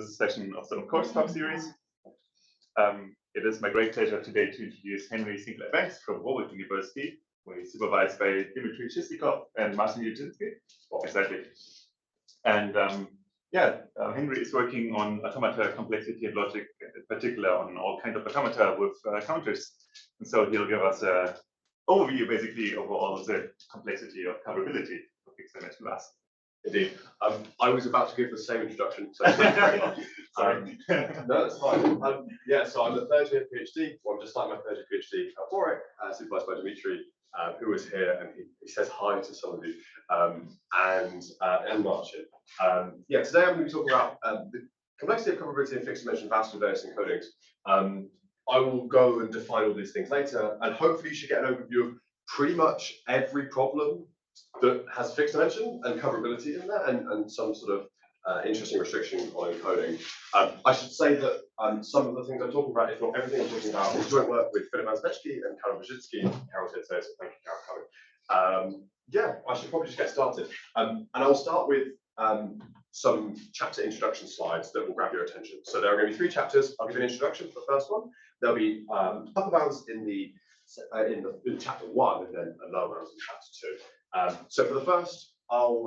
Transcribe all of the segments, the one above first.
this session of the OFCOURSE talk series. It is my great pleasure today to introduce Henry Sinclair-Banks from Universität, where he's supervised by Dmitry Shishnikov and Martin Yujinsky. Exactly. And Henry is working on automata complexity and logic, in particular on all kinds of automata with counters. And so he'll give us an overview, basically, over all of the complexity of coverability for fixed dimension VASS. Indeed. I was about to give the same introduction. So Sorry. No, that's fine. So I'm a third year PhD. Well, I'm just starting my third year PhD at Warwick, supervised by Dmitry, who is here, and he says hi to some of you, and Martin. Today I'm going to be talking about the complexity of coverability in fixed dimension VASS with various encodings. I will go and define all these things later, and hopefully you should get an overview of pretty much every problem that has fixed dimension and coverability in there, and some sort of interesting restriction on encoding. I should say that some of the things I'm talking about, if not everything I'm talking about, is joint work with Philip Mansbechki and Karol Wojcicki. Karol said so, thank you, Karol, for coming. I should probably just get started. And I'll start with some chapter introduction slides that will grab your attention. So there are going to be 3 chapters. I'll give you an introduction for the first one. There'll be upper bounds in chapter 1, and then lower bounds in chapter 2. So for the first, I'll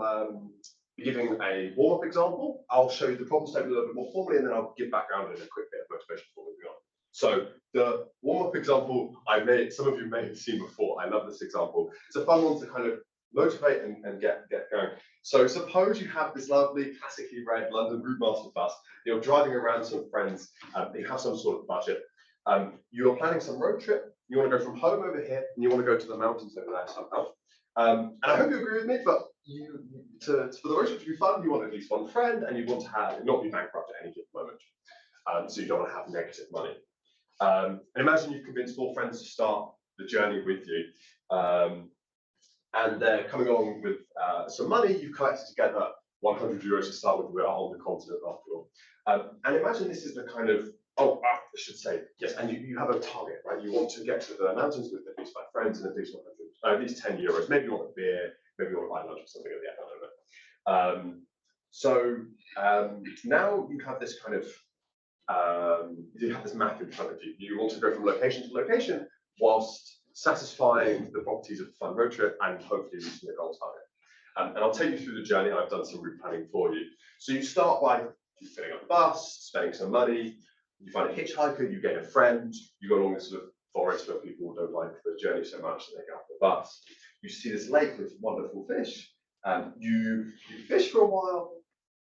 be giving a warm-up example. I'll show you the problem statement a little bit more formally, and then I'll give background and a quick bit of motivation before moving on. So the warm-up example, some of you may have seen before. I love this example. It's a fun one to kind of motivate and get going. So suppose you have this lovely, classically red London Route bus. You're driving around some friends. You have some sort of budget. You're planning some road trip. You want to go from home over here, and you want to go to the mountains over there somehow. And I hope you agree with me, but for the road trip to be fun, you want at least one friend, and you want to not be bankrupt at any given moment. So you don't want to have negative money. And imagine you've convinced 4 friends to start the journey with you. And they're coming along with some money. You've collected together 100 euros to start with. We are on the continent after all. And imagine this is the kind of, I should say, yes, and you have a target, right? You want to get to the mountains with at least 5 friends and at least 100, at least 10 euros. Maybe you want a beer, maybe you want to buy lunch or something at the end, I don't know. Now you have this kind of, you have this map in front of you. You want to go from location to location whilst satisfying the properties of a fun road trip and hopefully reaching the goal target. And I'll take you through the journey. I've done some route planning for you. So you start by filling up the bus, spending some money. You find a hitchhiker, you get a friend, you go along this sort of forest where people don't like the journey so much that they get off the bus. You see this lake with wonderful fish, and you fish for a while,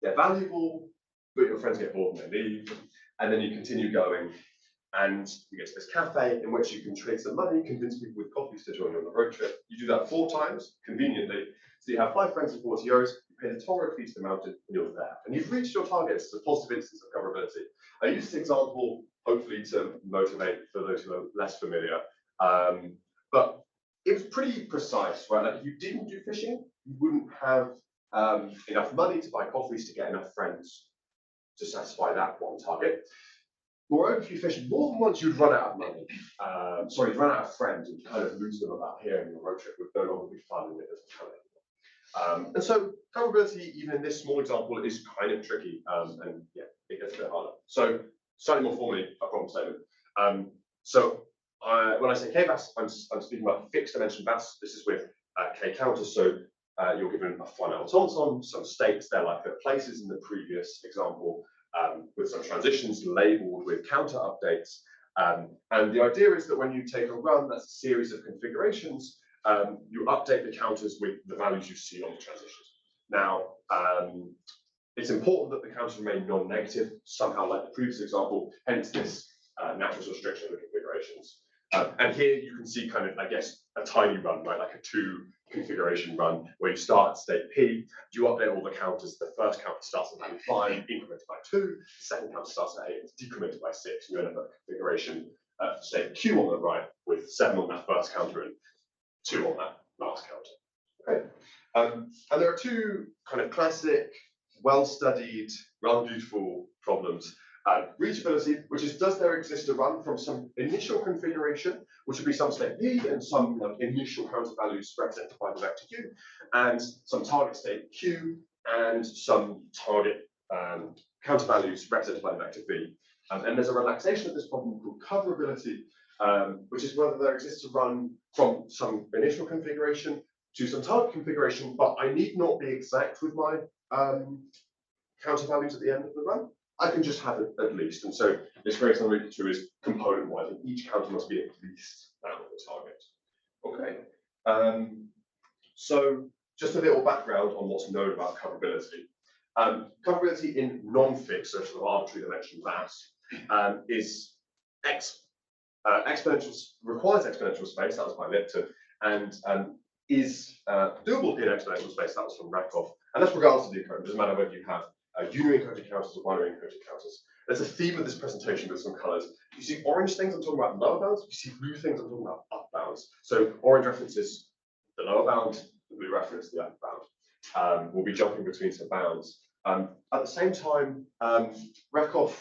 they're valuable, but your friends get bored and they leave, and then you continue going, and you get to this cafe in which you can trade some money, convince people with coffees to join you on the road trip. You do that 4 times, conveniently, so you have 5 friends and 40 euros, you pay the toll road fee to the mountain, and you're there. And you've reached your targets. It's a positive instance of coverability. I use this example, hopefully, to motivate for those who are less familiar. But it was pretty precise, right? Like if you didn't do fishing, you wouldn't have enough money to buy coffees to get enough friends to satisfy that one target. Moreover, if you fish more than once, you'd run out of money. You'd run out of friends and kind of lose them about here, and your road trip would no longer be fun and it doesn't count anymore. And so coverability, even in this small example, is kind of tricky, and yeah, it gets a bit harder. So slightly more formally, a problem statement. When I say K-VASS, I'm speaking about fixed dimension VASS. This is with K counters. So you're given a finite automaton, some states, they're like the places in the previous example, with some transitions labeled with counter updates. And the idea is that when you take a run, that's a series of configurations, you update the counters with the values you see on the transitions. Now, it's important that the counters remain non-negative, somehow like the previous example, hence this natural restriction of the configurations. And here you can see kind of, I guess, a tiny run, right? Like a 2 configuration run where you start at state P, you update all the counters. The first counter starts at value 5, incremented by 2. The second counter starts at 8, it's decremented by 6. You end up at configuration state Q on the right with 7 on that first counter and 2 on that last counter. Okay. And there are 2 kind of classic, well-studied, rather beautiful problems. Reachability, which is, does there exist a run from some initial configuration, which would be some state P and some initial counter values represented by the vector U, and some target state Q, and some target counter values represented by the vector v. And there's a relaxation of this problem called coverability, which is whether there exists a run from some initial configuration to some target configuration, but I need not be exact with my counter values at the end of the run. I can just have it at least. And so this greater than or equal to is component-wise, and each counter must be at least that of the target. Okay. So just a little background on what's known about coverability. Coverability in non-fixed, so sort of arbitrary dimension VASS, is exponential, requires exponential space, that was by Lipton, and is doable in exponential space, that was from Rakov. And that's regardless of the encoding. It doesn't matter whether you have unary encoded counters or binary encoded counters. There's a theme of this presentation with some colors. You see orange things, I'm talking about lower bounds. You see blue things, I'm talking about upper bounds. So orange references the lower bound, the blue reference the upper bound. We'll be jumping between some bounds. At the same time, Rakov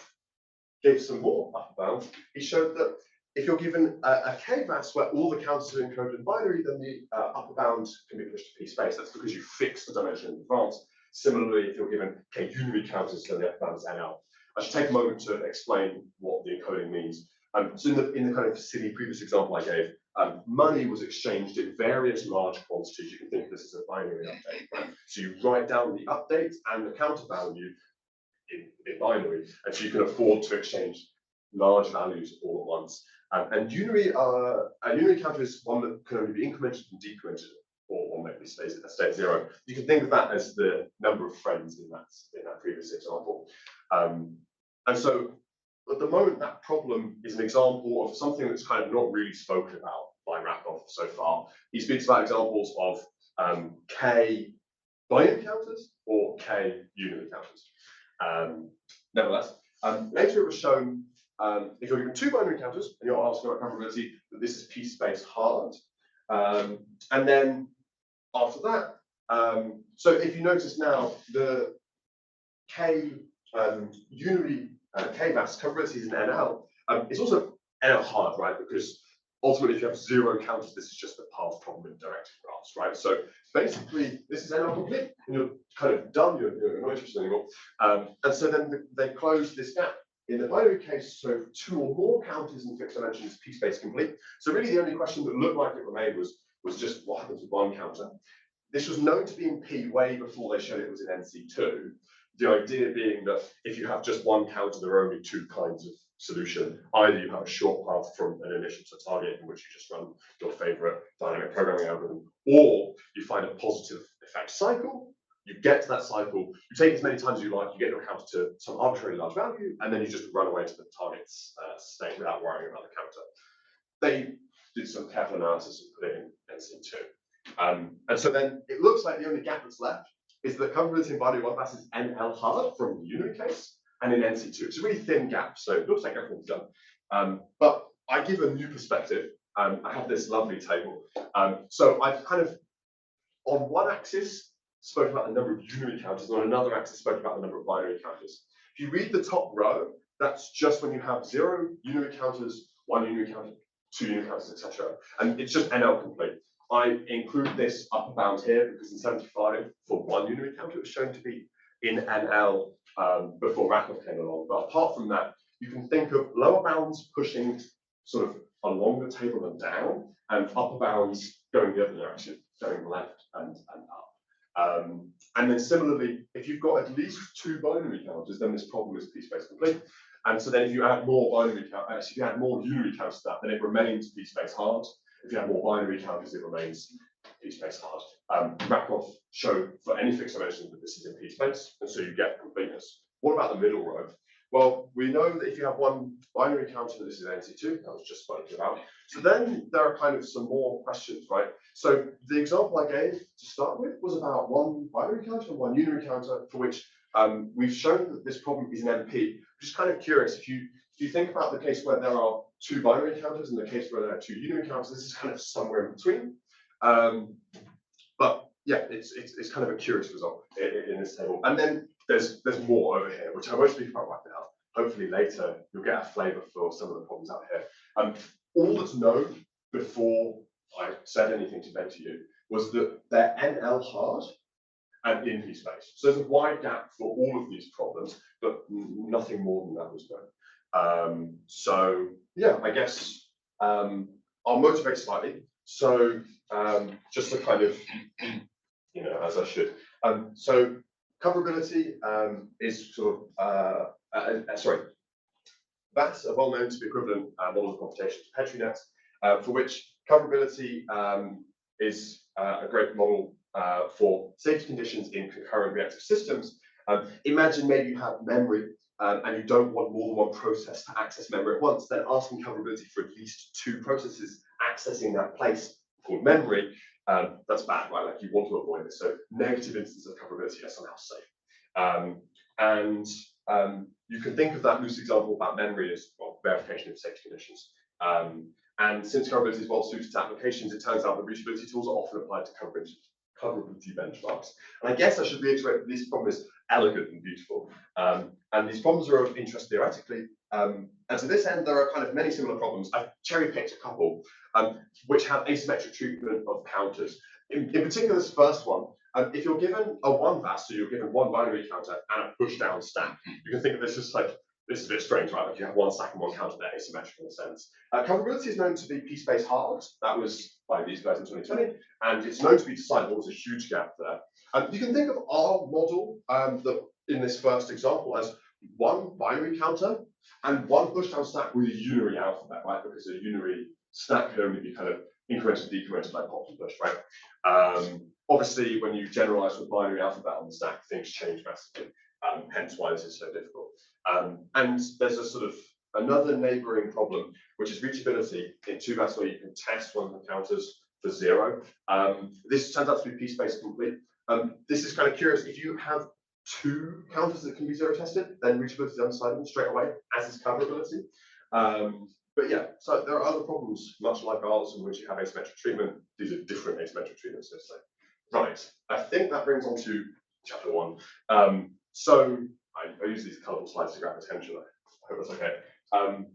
gave some more upper bounds. He showed that if you're given a k-VASS where all the counters are encoded in binary, then the upper bound can be pushed to p-space. That's because you fix the dimension in advance. Similarly, if you're given k-unary counters, then the upper bound is NL. I should take a moment to explain what the encoding means. So in the kind of silly previous example I gave, money was exchanged in various large quantities. You can think of this as a binary update. Right? So you write down the update and the counter value in binary, and so you can afford to exchange large values all at once. And unary counter is one that can only be incremented and decremented, or maybe stays at state 0. You can think of that as the number of friends in that previous example. And so at the moment, that problem is an example of something that's kind of not really spoken about by Rakov so far. He speaks about examples of k binary counters or k unary counters. Nevertheless, later it was shown if you're given 2 binary counters and you're asking about coverability, that this is PSPACE-hard. And then after that, so if you notice now, the k unary k-VASS coverability is an NL. It's also NL hard, right? Because ultimately, if you have 0 counters, this is just the path problem in directed graphs, right? So basically, this is NL complete, and you're kind of done. You're not interested anymore. And so then they close this gap. In the binary case, so 2 or more counters in fixed dimensions, PSPACE-complete. So really, the only question that looked like it remained was just what happens with 1 counter. This was known to be in P way before they showed it was in NC2. The idea being that if you have just 1 counter, there are only 2 kinds of solution. Either you have a short path from an initial to target in which you just run your favorite dynamic programming algorithm, or you find a positive effect cycle, you get to that cycle, you take as many times as you like, you get your counter to some arbitrarily large value, and then you just run away to the target's state without worrying about the counter. They did some careful analysis and put it in NC2. And so then it looks like the only gap that's left is that coverability in binary 1 VASS is NL hard from the unary case, and in NC2. It's a really thin gap, so it looks like everything's done. But I give a new perspective. I have this lovely table. So I've kind of, on one axis, spoken about the number of unary counters, and on another axis, spoken about the number of binary counters. If you read the top row, that's just when you have 0 unary counters, 1 unary counter, 2 unary counters, etc. And it's just NL complete. I include this upper bound here because in 75, for 1 unary counter, it was shown to be in NL before Rakov came along. But apart from that, you can think of lower bounds pushing sort of along the table and down, and upper bounds going the other direction, going left and up. And then similarly, if you've got at least 2 binary counters, then this problem is PSPACE-complete. And so then if you add more binary counters, if you add more unary counters to that, then it remains PSPACE-hard. If you have more binary counters, it remains PSPACE-hard. Rakov showed for any fixed dimension that this is in p-space, and so you get completeness. What about the middle row? Well, we know that if you have 1 binary counter, that this is NC2, that was just spoken about. So then there are kind of some more questions, right? So the example I gave to start with was about 1 binary counter and 1 unary counter, for which we've shown that this problem is an MP. I'm just kind of curious, if you think about the case where there are 2 binary counters and the case where there are 2 unary counters, this is kind of somewhere in between. But yeah, it's kind of a curious result in this table. And then there's more over here, which I won't speak about right now. Hopefully later you'll get a flavor for some of the problems out here. All that's known before I said anything to Ben to you was that they're NL hard and in PSPACE. So there's a wide gap for all of these problems, but nothing more than that was known. So yeah, I guess I'll motivate slightly. So just to kind of, as I should. So coverability is sort of, VASS are well known to be equivalent models of computation to Petri nets, for which coverability is a great model for safety conditions in concurrent reactive systems. Imagine maybe you have memory and you don't want more than one process to access memory at once, then asking coverability for at least two processes accessing that place called memory, that's bad, right? Like you want to avoid this. So negative instances of coverability are somehow safe. You can think of that loose example about memory as well, verification of safety conditions. And since coverability is well suited to applications, it turns out that reachability tools are often applied to coverability benchmarks. And I guess I should reiterate that this problem is elegant and beautiful. And these problems are of interest theoretically. And to this end, there are kind of many similar problems. I've cherry-picked a couple, which have asymmetric treatment of counters. In particular, this first one, if you're given a one VASS, so you're given one binary counter and a push-down stack, you can think of this as like, this is a bit strange, right? Like you have one stack and one counter, they're asymmetric in a sense. Coverability is known to be PSPACE-hard. That was by these guys in 2020, and it's known to be decidable. There's a huge gap there. You can think of our model in this first example as one binary counter and one push-down stack with a unary alphabet, right? Because a unary stack could only be kind of incremented, decremented by pop and push, right? Obviously, when you generalize with binary alphabet on the stack, things change massively. Hence why this is so difficult. And there's a sort of another neighboring problem, which is reachability in two VASS where you can test one of the counters for 0. This turns out to be PSPACE-complete. This is kind of curious. If you have two counters that can be 0 tested, then reachability is undecidable straight away, as is coverability. But yeah, so there are other problems, much like ours, in which you have asymmetric treatment. These are different asymmetric treatments, let's say. Right, I think that brings on to chapter 1. So I use these colourful slides to grab attention. I hope that's okay.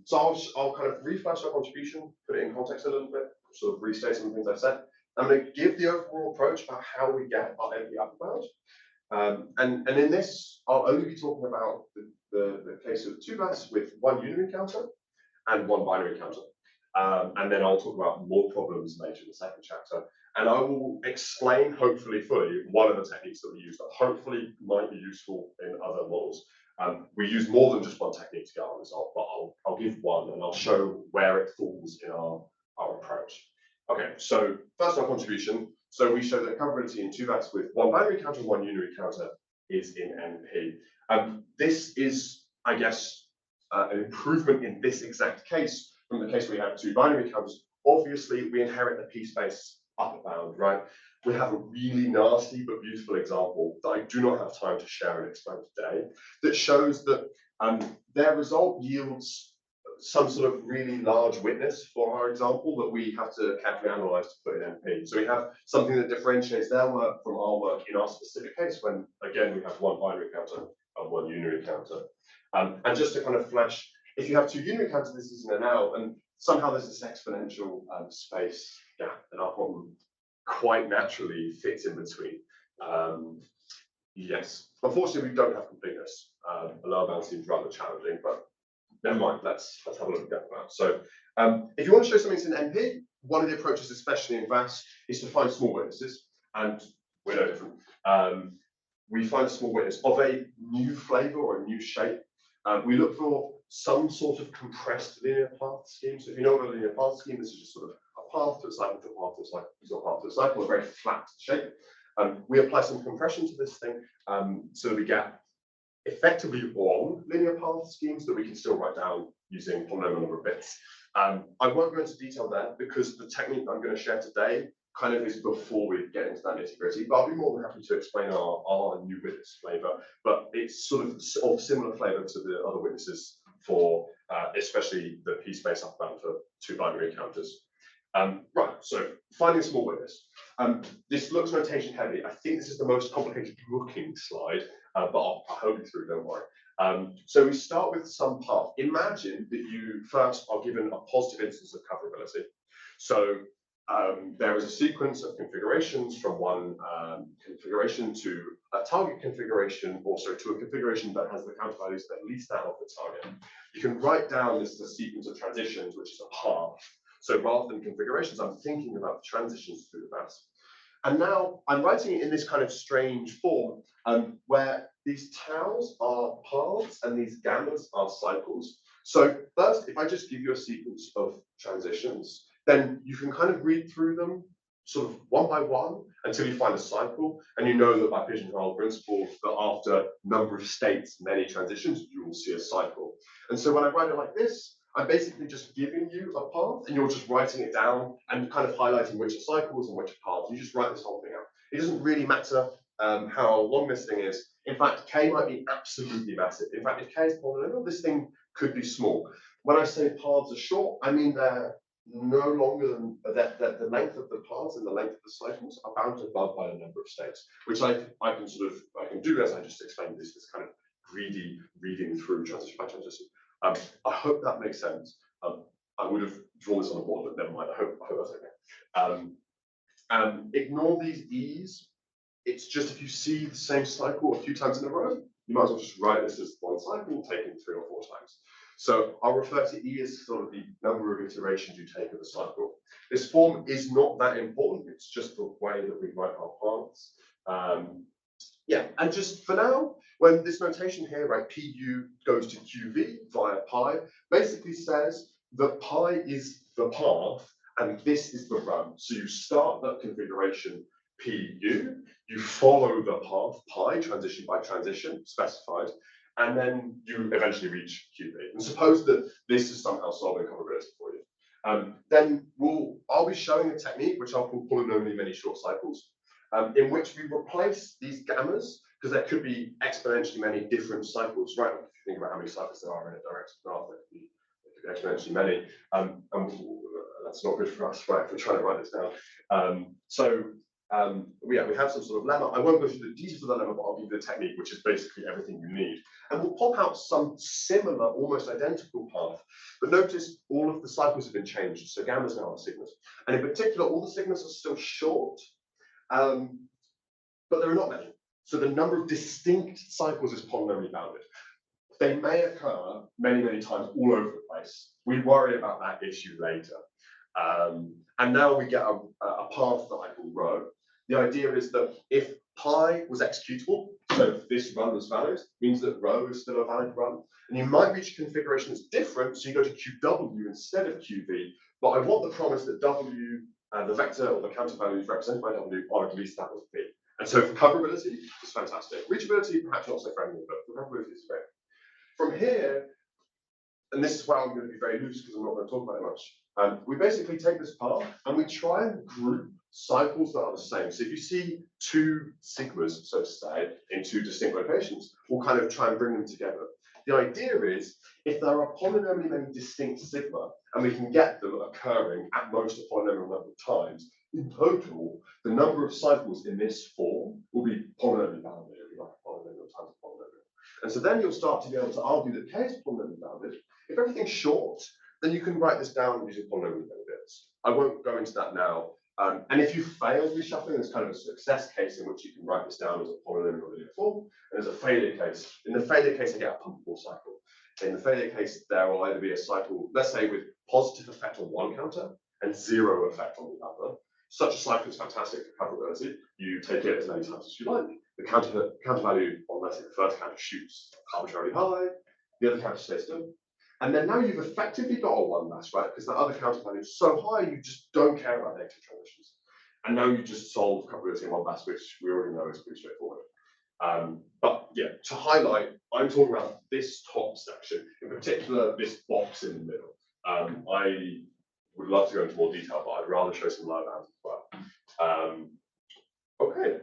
So I'll kind of reflash our contribution, put it in context a little bit, sort of restate some things I've said. I'm going to give the overall approach about how we get our NP upper bound. And in this, I'll only be talking about the case of two VASS with one unary counter and one binary counter. And then I'll talk about more problems later in the second chapter. And I will explain, hopefully fully, one of the techniques that we use that hopefully might be useful in other models. We use more than just one technique to get our result, but I'll give one and I'll show where it falls in our approach. Okay, so first our contribution. So we show that coverability in two VASS with one binary counter and one unary counter is in NP. This is, I guess, an improvement in this exact case from the case where we have two binary counters. Obviously, we inherit the PSPACE upper bound, right? We have a really nasty but beautiful example that I do not have time to share and explain today that shows that their result yields some sort of really large witness for our example that we have to carefully analyze to put in NP. So we have something that differentiates their work from our work in our specific case when, again, we have one binary counter and one unary counter. And just to kind of flash, if you have two unary counters, this isn't an L, and somehow there's this exponential space gap, and our problem quite naturally fits in between. Yes, unfortunately, we don't have completeness. A lower bound seems rather challenging, but never mind. Let's have a look at that. So, if you want to show something in NP, one of the approaches, especially in VASS, is to find small witnesses, and we're no different. We find a small witness of a new flavor or a new shape. We look for some sort of compressed linear path scheme. So if you know what a linear path scheme is, it's just sort of a path to a cycle to a path to a cycle to a path to a cycle, a very flat shape. We apply some compression to this thing so that we get effectively long linear path schemes that we can still write down using polynomial number of bits. I won't go into detail there because the technique I'm going to share today kind of is before we get into that nitty-gritty, but I'll be more than happy to explain our new witness flavor, but it's sort of similar flavor to the other witnesses for especially the PSPACE upper bound for two binary counters. Right, so finding a small witness. This looks notation heavy. I think this is the most complicated looking slide, but I'll hope you through, don't worry. So we start with some path. Imagine that you first are given a positive instance of coverability. So there is a sequence of configurations from one configuration to a target configuration, also to a configuration that has the counter values that least out of the target. You can write down this as a sequence of transitions, which is a path. So rather than configurations, I'm thinking about the transitions through the VASS. And now I'm writing it in this kind of strange form where these taus are paths and these gammas are cycles. So first, if I just give you a sequence of transitions, then you can kind of read through them sort of one by one until you find a cycle. And you know that by pigeonhole principle, that after number of states, many transitions, you will see a cycle. And so when I write it like this, I'm basically just giving you a path and you're just writing it down and kind of highlighting which are cycles and which are paths. You just write this whole thing out. It doesn't really matter how long this thing is. In fact, K might be absolutely massive. In fact, if K is polynomial, this thing could be small. When I say paths are short, I mean they're no longer than that the length of the paths and the length of the cycles are bounded above by the number of states, which I can do as I just explained this kind of greedy reading through transition by transition. I hope that makes sense. I would have drawn this on a board, but never mind. I hope that's okay. Ignore these E's. It's just if you see the same cycle a few times in a row, you might as well just write this as one cycle taken 3 or 4 times. So I'll refer to E as sort of the number of iterations you take of the cycle. This form is not that important. It's just the way that we write our paths. Yeah, and just for now, when this notation here, right, PU goes to QV via pi, basically says that pi is the path and this is the run. So you start that configuration PU, you follow the path pi, transition by transition, specified, and then you eventually reach QV. And suppose that this is somehow solving coverability for you. Then I'll be showing a technique which I'll call polynomially many short cycles, in which we replace these gammas, because there could be exponentially many different cycles, right? If you think about how many cycles there are in a direct graph, there could be exponentially many. And that's not good for us, right? If we're trying to write this down. We have some sort of lemma. I won't go through the details of the lemma, but I'll give you the technique, which is basically everything you need. And we'll pop out some similar, almost identical path. But notice all of the cycles have been changed. So gammas now are sigmas. And in particular, all the sigmas are still short, but there are not many. So the number of distinct cycles is polynomially bounded. They may occur many, many times all over the place. We worry about that issue later. And now we get a path that I call rho. The idea is that if pi was executable, so if this run was valid, means that rho is still a valid run. And you might reach a configuration that's different, so you go to QW instead of QV, but I want the promise that W, the vector or the counter values represented by W are at least that of V. And so for coverability, it's fantastic. Reachability, perhaps not so friendly, but for coverability, it's great. From here, and this is where I'm going to be very loose because I'm not going to talk about it much. We basically take this path and we try and group cycles that are the same. So if you see 2 sigmas, so to say, in 2 distinct locations, we'll kind of try and bring them together. The idea is, if there are polynomially many distinct sigma, and we can get them occurring at most a polynomial number of times, in total, the number of cycles in this form will be polynomially bounded. It'll be like a polynomial times a polynomial. And so then you'll start to be able to argue that K is polynomially bounded. If everything's short, then you can write this down using polynomial benefits. I won't go into that now. And if you fail reshuffling, there's kind of a success case in which you can write this down as a polynomial linear form. And there's a failure case. In the failure case, I get a pumpable cycle. In the failure case, there will either be a cycle, let's say, with positive effect on one counter and 0 effect on the other. Such a cycle is fantastic for coverability. You take it as many times as you like. The counter value on, let's say, the first counter shoots arbitrarily high. The other counter stays still. And then now you've effectively got a 1 mass, right? Because the other counter value is so high, you just don't care about negative transitions. And now you just solve coverability in 1 mass, which we already know is pretty straightforward. But yeah, to highlight, I'm talking about this top section, in particular, this box in the middle. I would love to go into more detail, but I'd rather show some live hands as well. Okay.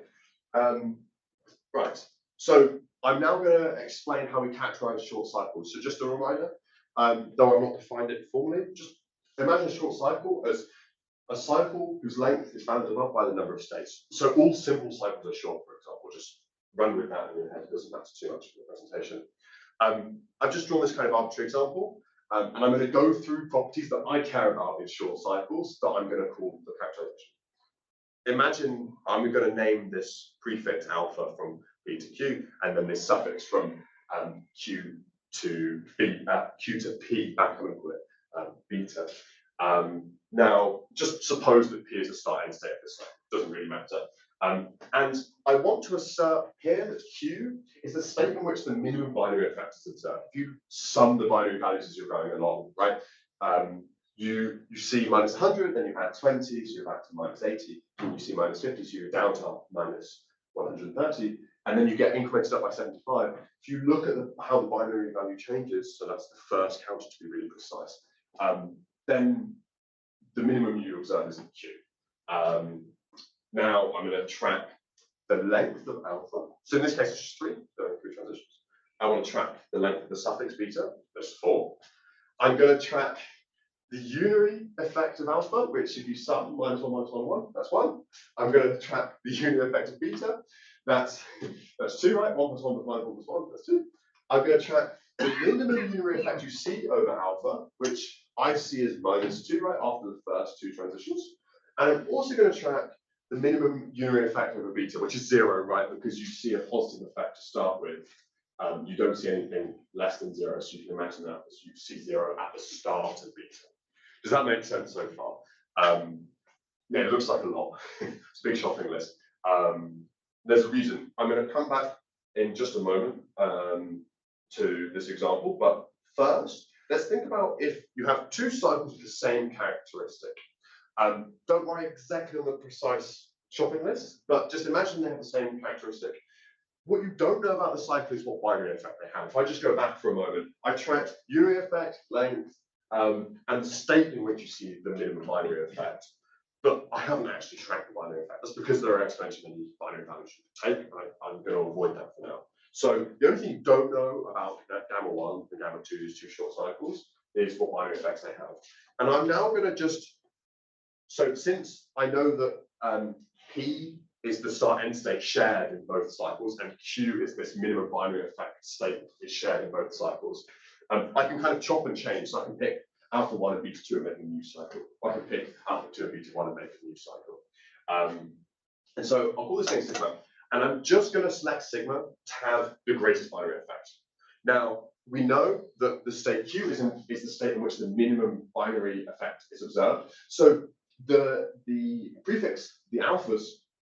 Right. So I'm now going to explain how we characterize short cycles. So just a reminder, though I've not defined it formally, just imagine a short cycle as a cycle whose length is bounded above by the number of states. So all simple cycles are short, for example. Just run with that in your head. It doesn't matter too much for the presentation. I've just drawn this kind of arbitrary example. And I'm going to go through properties that I care about in short cycles that I'm going to call the characterization. Imagine I'm going to name this prefix alpha from B to Q, and then this suffix from Q to B, Q to P, back I'm going to call it beta. Now, just suppose that P is the start end state of this cycle. Doesn't really matter. And I want to assert here that Q is the state in which the minimum binary effect is observed. If you sum the binary values as you're going along, right? You see minus 100, then you add 20, so you're back to minus 80. And you see minus 50, so you're down to minus 130. And then you get incremented up by 75. If you look at how the binary value changes, so that's the first counter to be really precise, then the minimum you observe is in Q. Now I'm going to track the length of alpha. So in this case, it's just 3, there are 3 transitions. I want to track the length of the suffix beta, there's 4. I'm going to track the unary effect of alpha, which if you sum minus 1, minus 1, 1, that's 1. I'm going to track the unary effect of beta, that's 2, right? 1 plus 1 plus 1 plus 1, that's 2. I'm going to track the minimum unary effect you see over alpha, which I see as minus 2, right, after the first 2 transitions. And I'm also going to track the minimum unary effect over beta, which is 0, right, because you see a positive effect to start with. You don't see anything less than 0, so you can imagine that as you see 0 at the start of beta. Does that make sense so far? Yeah, it looks like a lot. It's a big shopping list. There's a reason. I'm going to come back in just a moment to this example, but first, let's think about if you have 2 cycles with the same characteristic. Don't worry exactly on the precise shopping list, but just imagine they have the same characteristic. What you don't know about the cycle is what binary effect they have. If I just go back for a moment, I tracked unary effect, length, and the state in which you see the minimum binary effect. But I haven't actually tracked the binary effect. That's because there are exponential and binary values you can take. I'm going to avoid that for now. So the only thing you don't know about gamma 1 and gamma 2, these 2 short cycles, is what binary effects they have. And I'm now going to just, so since I know that P is the start end state shared in both cycles, and Q is this minimum binary effect state is shared in both cycles, I can kind of chop and change. So I can pick alpha 1 and beta 2 and make a new cycle. Or I can pick alpha 2 and beta 1 and make a new cycle. And so I'll call this thing sigma. And I'm just going to select sigma to have the greatest binary effect. Now, we know that the state Q is the state in which the minimum binary effect is observed. So the prefix, the alphas,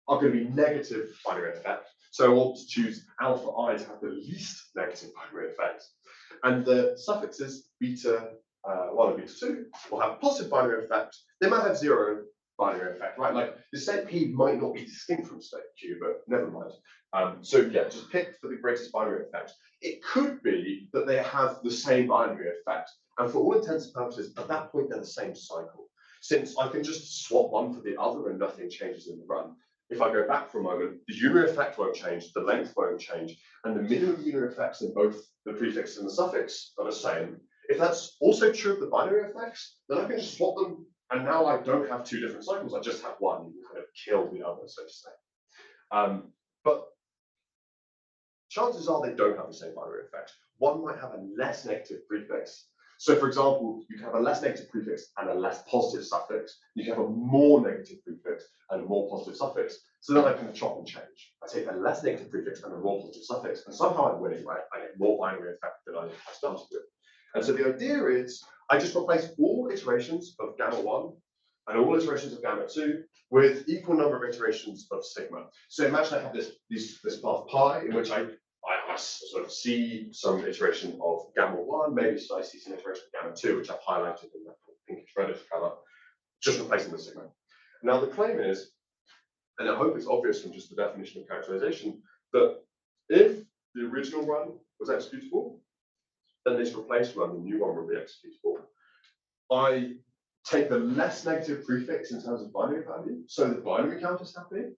are going to be negative binary effect. So I want to choose alpha I to have the least negative binary effect. And the suffixes beta 1 and beta 2 will have a positive binary effect. They might have 0 binary effect, right? Like the state P might not be distinct from state Q, but never mind. So yeah, just pick for the greatest binary effect. It could be that they have the same binary effect. And for all intents and purposes, at that point, they're the same cycle. Since I can just swap one for the other and nothing changes in the run. If I go back for a moment, the unary effect won't change, the length won't change, and the minimum unary effects in both the prefix and the suffix are the same. If that's also true of the binary effects, then I can just swap them, and now I don't have 2 different cycles, I just have one. You can kind of kill the other, so to say. But chances are they don't have the same binary effect. One might have a less negative prefix. So for example, you can have a less negative prefix and a less positive suffix. You can have a more negative prefix and a more positive suffix. So then I can chop and change. I take a less negative prefix and a more positive suffix, and somehow I'm winning, right? I get more binary effect than I started with. And so the idea is I just replace all iterations of gamma 1 and all iterations of gamma 2 with equal number of iterations of sigma. So imagine I have this path pi in which I sort of see some iteration of gamma 1, maybe I see some iteration of gamma 2, which I've highlighted in that pinkish reddish color, just replacing the sigma. Now the claim is, and I hope it's obvious from just the definition of characterization, that if the original run was executable, then this replaced run, the new one, will be executable. I take the less negative prefix in terms of binary value, so the binary count is happy,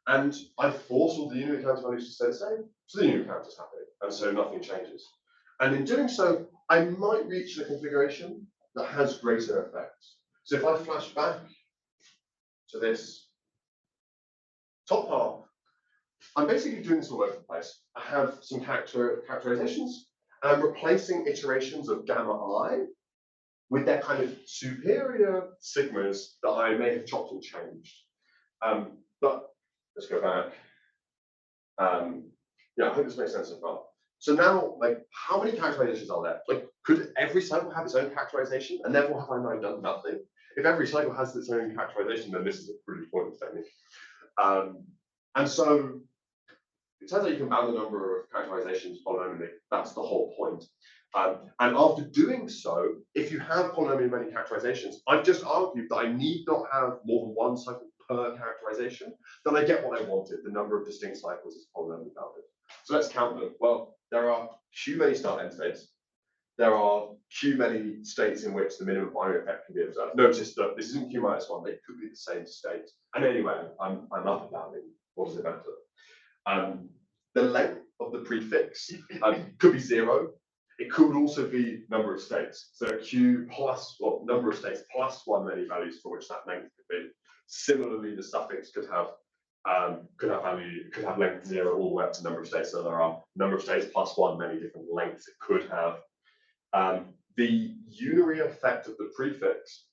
and I force all the unary counter values to stay the same, so the unary count is happy, and so nothing changes. And in doing so, I might reach a configuration that has greater effects. So if I flash back to this top half, I'm basically doing this all over the place. I have some characterizations, and I'm replacing iterations of gamma I with their kind of superior sigmas that I may have chopped and changed. But let's go back. Yeah, I hope this makes sense so far. So now, like, how many characterizations are there? Like, could every cycle have its own characterization, and therefore have I now done nothing? If every cycle has its own characterization, then this is a pretty pointless technique. And so it turns out you can bound the number of characterizations polynomially. That's the whole point. And after doing so, if you have polynomially many characterizations, I've just argued that I need not have more than one cycle per characterization, then I get what I wanted. The number of distinct cycles is polynomially bounded. So let's count them. Well, there are q many start-end states. There are q many states in which the minimum binary effect can be observed. Notice that this isn't q minus 1, they could be the same state. And anyway, I'm up and bounding. What does it matter? The length of the prefix could be 0. It could also be number of states. So q plus, well, number of states plus 1 many values for which that length could be. Similarly, the suffix could have length 0 all the way up to number of states. So there are number of states plus 1 many different lengths it could have. The unary effect of the prefix,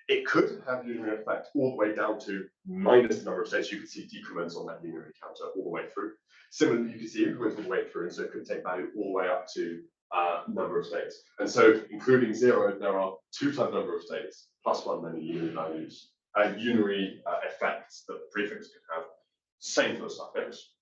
it could have unary effect all the way down to minus the number of states. You could see decrements on that unary counter all the way through. Similarly, you can see increments all the way through, and so it could take value all the way up to number of states. And so, including 0, there are 2 times number of states plus 1 many unary values, unary effects that the prefix could have. Same for the suffix.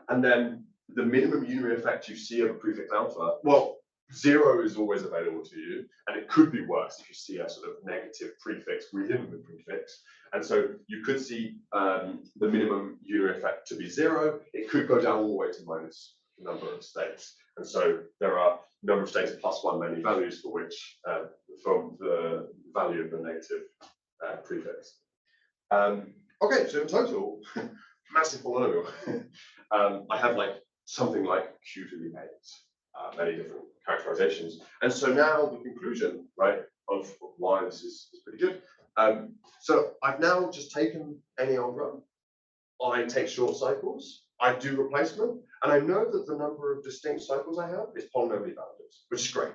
And then the minimum unary effect you see of a prefix alpha, well, 0 is always available to you, and it could be worse if you see a sort of negative prefix within the prefix. And so you could see the minimum unary effect to be 0. It could go down all the way to minus the number of states. And so there are number of states plus 1 many values for which, from the value of the negative prefix. Okay, so in total, massive polynomial. I have like something like q to the 8, many different characterizations. And so now the conclusion, right, of why this is pretty good. So I've now just taken any old run. I take short cycles, I do replacement, and I know that the number of distinct cycles I have is polynomially bounded, which is great.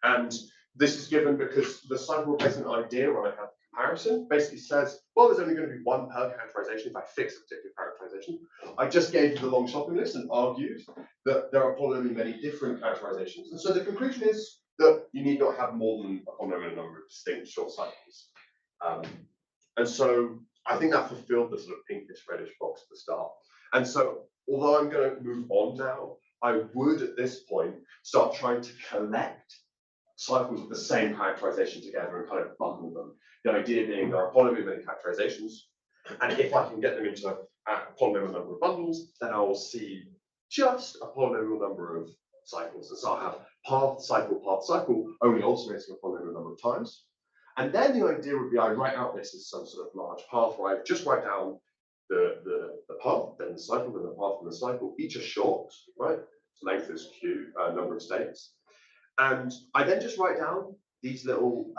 And this is given because the cycle replacement idea when I have comparison basically says, well, there's only going to be one per characterization if I fix a particular characterization. I just gave you the long shopping list and argued that there are polynomially many different characterizations. And so the conclusion is that you need not have more than a polynomial number of distinct short cycles. And so I think that fulfilled the sort of pinkish reddish box at the start. And so although I'm going to move on now, I would at this point start trying to collect cycles with the same characterization together and kind of bundle them. The idea being there are polynomial many characterizations, and if I can get them into a polynomial number of bundles, then I will see just a polynomial number of cycles. And so I'll have path, cycle, only alternating a polynomial number of times. And then the idea would be I write out this as some sort of large path where I just write down the path, then the cycle, then the path, and the cycle. Each are short, right? Length is q, number of states. And I then just write down these little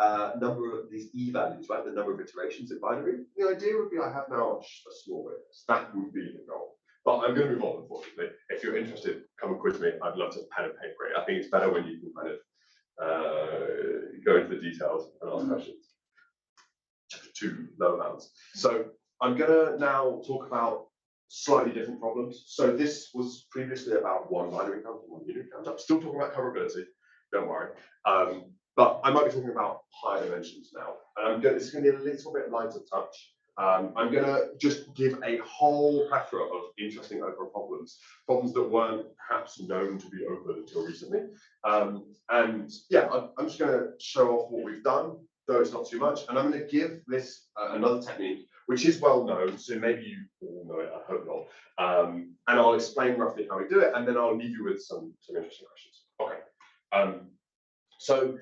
these e values, right? The number of iterations in binary. The idea would be I have now a small witness. That would be the goal. But I'm going to move on, unfortunately. If you're interested, come and quiz me. I'd love to pen and paper it. I think it's better when you can kind of go into the details and ask questions. Two low amounts. So I'm going to now talk about slightly different problems. So this was previously about one binary count and one unary count. I'm still talking about coverability. Don't worry. But I might be talking about higher dimensions now. And this is going to be a little bit lighter touch. I'm going to just give a whole plethora of interesting open problems that weren't perhaps known to be open until recently. And yeah, I'm just going to show off what we've done, though it's not too much. And I'm going to give this another technique, which is well known, so maybe you all know it, I hope not. And I'll explain roughly how we do it, and then I'll leave you with some interesting questions. Okay. So,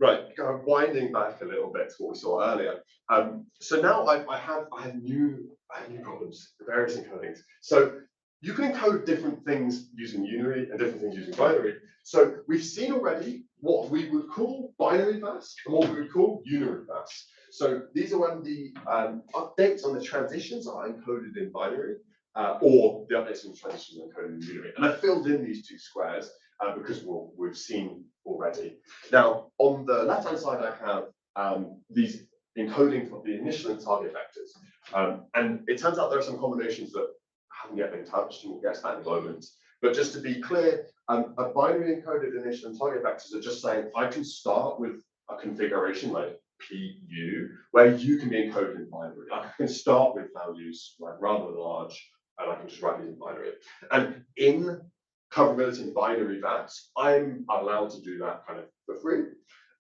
right, kind of winding back a little bit to what we saw earlier. So now I have new problems, various encodings. So you can encode different things using unary and different things using binary. So we've seen already what we would call binary VASS and what we would call unary VASS. So these are when the updates on the transitions are encoded in binary, or the updates on the transitions are encoded in unary. And I filled in these two squares because we've seen already. Now, on the left-hand side, I have these encodings of the initial and target vectors. And it turns out there are some combinations that haven't yet been touched, and we'll get to that in a moment. But just to be clear, a binary encoded initial and target vectors are just saying I can start with a configuration like PU, where U can be encoded in binary. I can start with values like rather large, and I can just write these in binary. And in coverability in binary VASS, I'm allowed to do that kind of for free.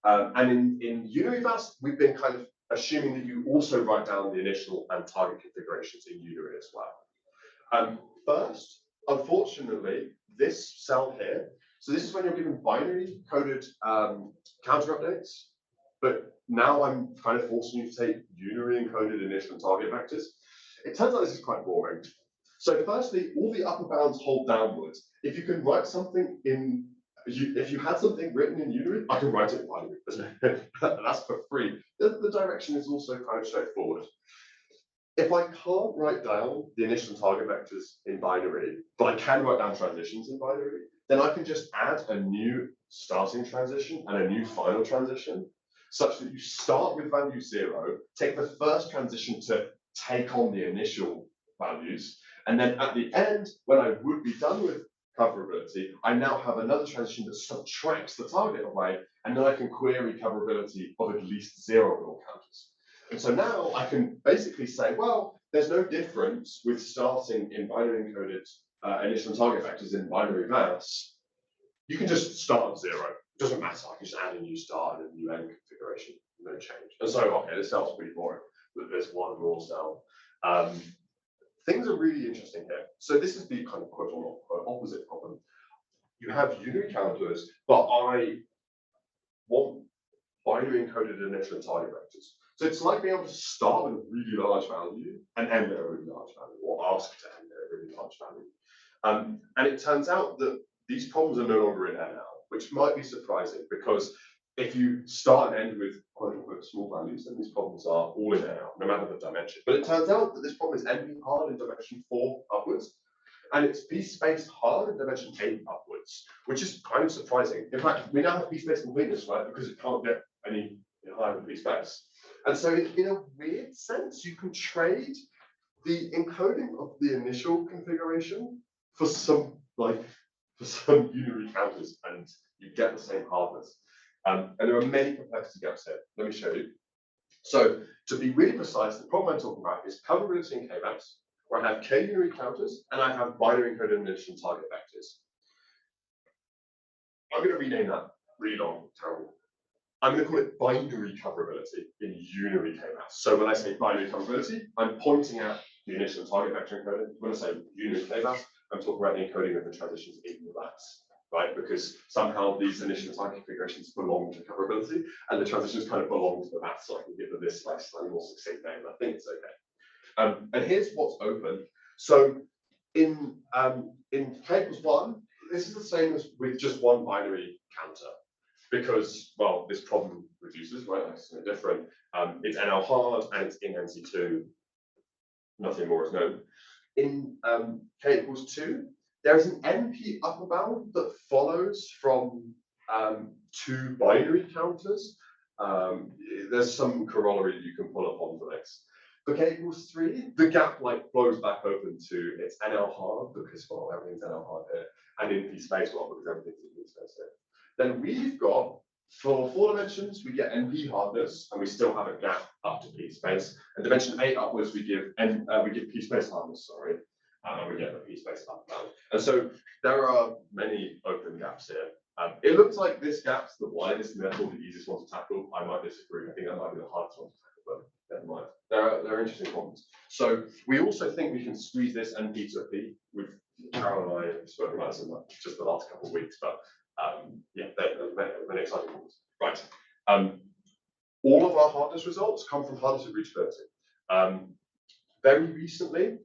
And in unary VASS, we've been kind of assuming that you also write down the initial and target configurations in unary as well. First, unfortunately, this cell here, so this is when you're given binary coded counter updates, but now I'm kind of forcing you to take unary encoded initial and target vectors. It turns out this is quite boring. So firstly, all the upper bounds hold downwards. If you can write something in, if you had something written in unary, I can write it in binary. That's for free. The direction is also kind of straightforward. If I can't write down the initial and target vectors in binary, but I can write down transitions in binary, then I can just add a new starting transition and a new final transition, such that you start with value 0, take the first transition to take on the initial values, and then at the end, when I would be done with coverability, I now have another transition that subtracts the target away, and then I can query coverability of at least 0 null counters. And so now I can basically say, well, there's no difference with starting in binary encoded initial and target vectors in binary VASS. You can just start at 0. It doesn't matter. I can just add a new start and a new end configuration. No change. And so, okay, this cell's pretty boring with this one raw cell. Things are really interesting here. So this is the kind of quote unquote opposite problem. You have unary counters, but I want binary encoded initial and target vectors. So it's like being able to start with a really large value and end at a really large value, or ask to end at a really large value. And it turns out that these problems are no longer in NL, which might be surprising, because if you start and end with quote unquote small values, then these problems are all in NL, no matter the dimension. But it turns out that this problem is NP-hard in dimension 4 upwards, and it's PSPACE-hard in dimension 8 upwards, which is kind of surprising. In fact, we now have PSPACE-completeness, right? Because it can't get any higher than PSPACE. And so in a weird sense, you can trade the encoding of the initial configuration for some unary counters, and you get the same hardness. And there are many complexity gaps here. Let me show you. So to be really precise, the problem I'm talking about is coverability in K-VASS, where I have K unary counters and I have binary encoded initial and target vectors. I'm going to rename that really long, terrible. I'm going to call it binary coverability in unary K-VASS. So when I say binary coverability, I'm pointing at the initial and target vector encoding. When I say unary K-VASS, I'm talking about the encoding of the transitions in the VASS, right? Because somehow these initial and target configurations belong to coverability, and the transitions kind of belong to the VASS, so I can give them this slightly more succinct name. I think it's okay. And here's what's open. So in K+1, this is the same as with just one binary counter. Because, well, this problem reduces, right? It's no different. It's NL hard and it's in NC2. Nothing more is known. In K=2, there is an NP upper bound that follows from 2 binary counters. There's some corollary that you can pull up on for this. For K=3, the gap like blows back open to its NL hard because, well, everything's NL hard here, and in PSPACE, well, because everything's in PSPACE here. Then we've got, for 4 dimensions, we get NP hardness, and we still have a gap up to PSPACE. And dimension 8 upwards, we give PSPACE hardness, sorry, and we get the PSPACE up bound. And so there are many open gaps here. It looks like this gap's the widest, and therefore the easiest one to tackle. I might disagree. I think that might be the hardest one to tackle, but never mind. There are interesting problems. So we also think we can squeeze this NP to a P. Carol and I have spoken about this in just the last couple of weeks, but yeah, there are many exciting ones. Right. All of our hardness results come from hardness of reachability. Very recently,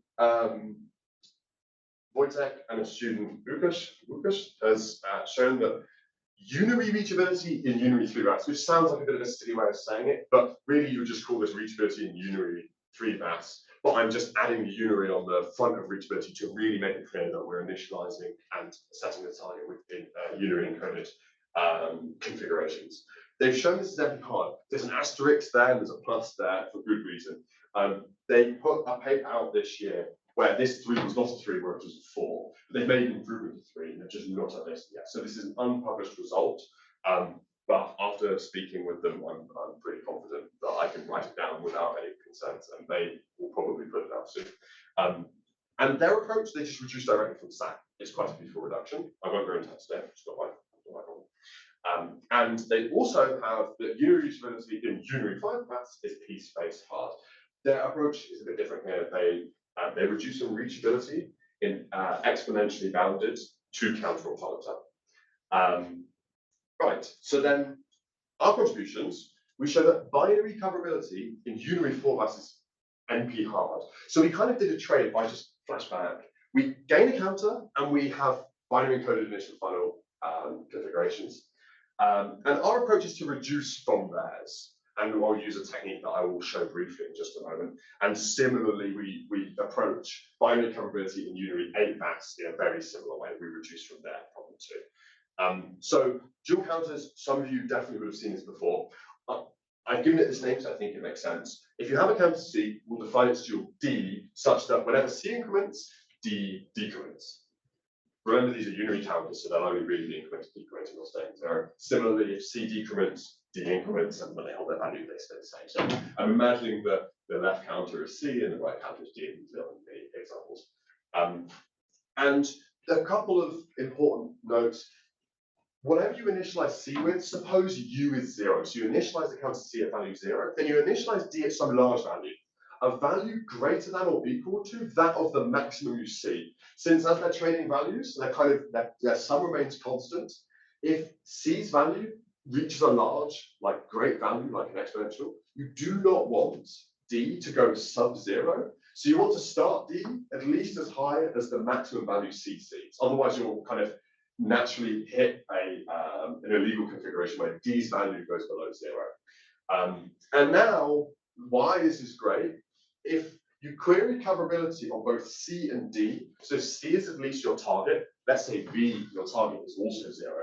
Wojtek and a student, Łukasz, has shown that unary reachability in unary 3 VASS, which sounds like a bit of a silly way of saying it, but really you would just call this reachability in unary 3 VASS, but I'm just adding the unary on the front of reachability to really make it clear that we're initializing and setting the target within unary encoded configurations. They've shown this is NP-hard. There's an asterisk there and there's a plus there for good reason. They put a paper out this year where this 3 was not a 3, where it was a 4. But they've made an improvement to 3, and they're just not at this yet. So this is an unpublished result. But after speaking with them, I'm pretty confident that I can write it down without any concerns, and they will probably put it out soon. And their approach, they just reduce directly from SAC. It's quite a beautiful reduction. I won't go into that today. It's not my problem. And they also have the unary reachability in unary 5 VASS is PSPACE-hard. Their approach is a bit different here. They reduce some reachability in exponentially bounded 2-counter automata. Right, so then our contributions, we show that binary coverability in unary 4 VASS is NP-hard. So we kind of did a trade by just flashback. We gain a counter and we have binary encoded initial final configurations. And our approach is to reduce from theirs. And I'll use a technique that I will show briefly in just a moment. And similarly, we approach binary coverability in unary 8 VASS in a very similar way. We reduce from their problem too. So dual counters, some of you definitely would have seen this before. I've given it this name, so I think it makes sense. If you have a counter C, we'll define its dual D such that whenever C increments, D decrements. Remember, these are unary counters, so they'll only really be decrementing or staying zero. Similarly, if C decrements, D increments, and when they hold their value, they stay the same. So I'm imagining that the left counter is C and the right counter is D in the examples. And a couple of important notes. Whatever you initialize C with, suppose U is 0. So you initialize the counter C at value 0, then you initialize D at some large value. A value greater than or equal to that of the maximum you see. Since as they're trading values, their sum remains constant. If C's value reaches a large, like great value, like an exponential, you do not want D to go sub-0. So you want to start D at least as high as the maximum value C sees. Otherwise, you'll kind of naturally hit an illegal configuration where D's value goes below 0. And now, why this is great, if you query coverability on both C and D, so C is at least your target, let's say B, your target is also 0,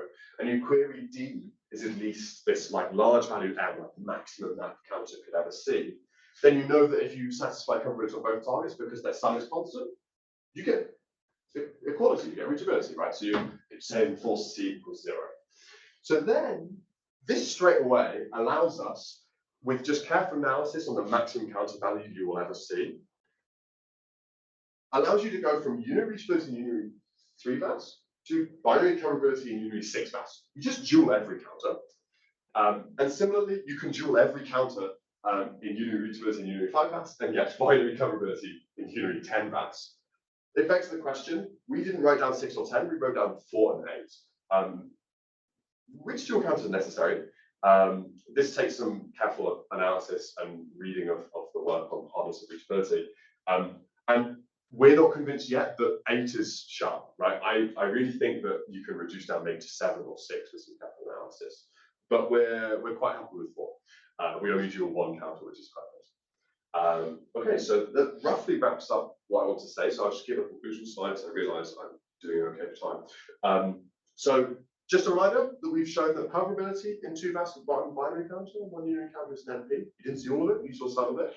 and you query D is at least this like large value M, like the maximum that counter could ever see, then you know that if you satisfy coverage on both targets because their sum is constant, you get equality, you get reachability, right? So you're saying force C equals 0. So then this straight away allows us, with just careful analysis on the maximum counter value you will ever see, allows you to go from unary reachability in unary 3 VASS to binary coverability in unary 6 VASS. You just dual every counter. And similarly, you can dual every counter in unary reachability in unary 5 VASS and get binary coverability in unary 10 VASS. It begs the question, we didn't write down 6 or 10, we wrote down 4 and 8. Which dual counters are necessary? This takes some careful analysis and reading of the work on hardness and reachability. And we're not convinced yet that 8 is sharp, right? I really think that you can reduce down maybe to 7 or 6 with some careful analysis. But we're quite happy with 4. We only do 1 counter, which is quite nice. Okay, so that roughly wraps up what I want to say. So I'll just give a conclusion slide, so I realise I'm doing okay for time. So just a reminder that we've shown that coverability in 2 VASS with one binary counter and 1 unary counter is an NP. You didn't see all of it, you saw some of it.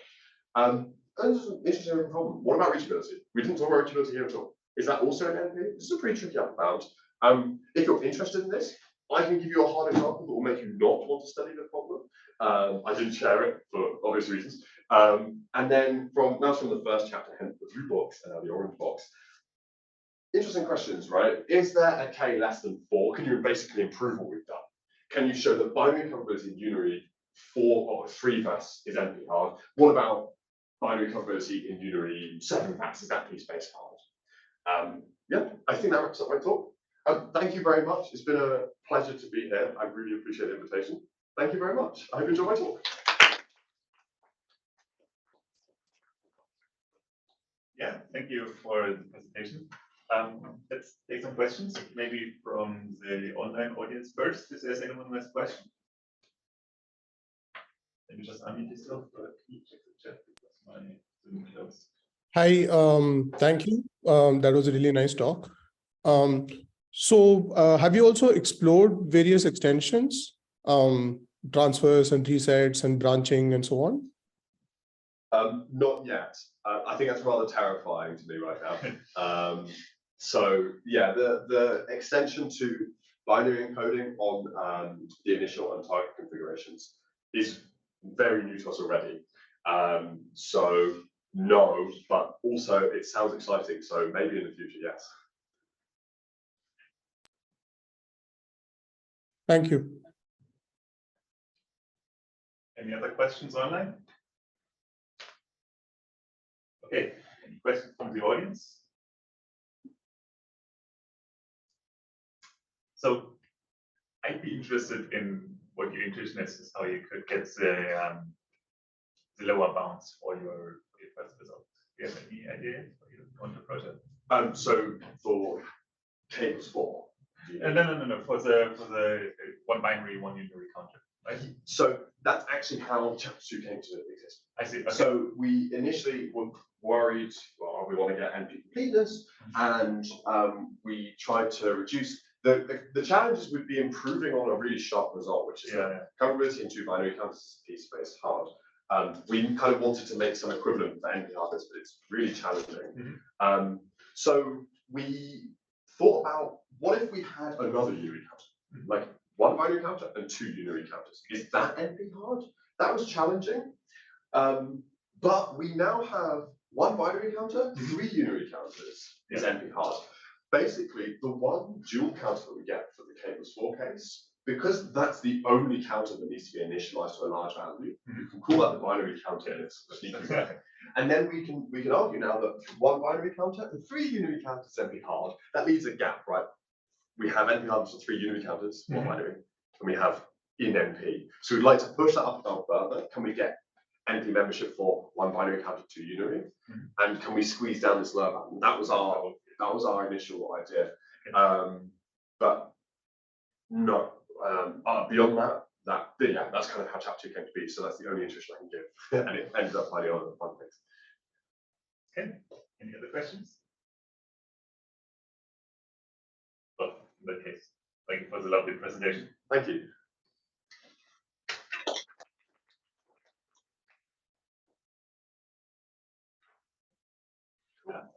And there's an interesting problem. What about reachability? We didn't talk about reachability here at all. Is that also an NP? This is a pretty tricky upper bound. If you're interested in this, I can give you a hard example that will make you not want to study the problem. I didn't share it for obvious reasons. And then that's from the first chapter, hence the blue box and now the orange box. Interesting questions, right? Is there a K less than 4? Can you basically improve what we've done? Can you show that binary coverability in unary 4 or 3 VASS is NP-hard? What about binary coverability in unary 7 VASS? Is that PSPACE-hard? Yeah, I think that wraps up my talk. Thank you very much. It's been a pleasure to be here. I really appreciate the invitation. Thank you very much. I hope you enjoyed my talk. Yeah, thank you for the presentation. Let's take some questions, maybe from the online audience first. If there's anyone who has a question, maybe just unmute yourself or check the chat because my Hi, thank you. That was a really nice talk. Have you also explored various extensions, transfers and resets and branching and so on? Not yet. I think that's rather terrifying to me right now. So yeah, the extension to binary encoding on the initial and target configurations is very new to us already. So no, but also it sounds exciting. So maybe in the future, yes. Thank you. Any other questions online? Okay, any questions from the audience? So I'd be interested in what your intuition is how you could get the lower bounds for your first result. Do you have any idea on the project? So for K+4. No. For the one binary, one unary counter. Right? So that's actually how chapter 2 came to exist. I see. Okay. So we initially were worried, well, we want to get NP completeness, and we tried to reduce the challenges would be improving on a really sharp result, which is coverability in two binary counters, PSPACE-hard. We kind of wanted to make some equivalent for NP hardness, but it's really challenging. So we thought about what if we had another unary counter, like one binary counter and two unary counters. Is that NP hard? That was challenging. But we now have one binary counter, three unary counters is NP hard. Basically, the one dual counter that we get for the K+4 case, because that's the only counter that needs to be initialized to a large value, you can call that the binary counter and it's sneaky there. And then we can argue now that one binary counter and three unary counters NP hard, that leaves a gap, right? We have NP hard for three unary counters, one binary, and we have in NP. So we'd like to push that up further. Can we get NP membership for one binary counter, two unary? And can we squeeze down this lower bound? That was our initial idea. But no, beyond that, that's kind of how chapter 2 came to be. So that's the only intuition I can give. And it ended up finding other fun things. Okay, any other questions? Well, in that case, thank you for the lovely presentation. Thank you.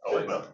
Oh, well.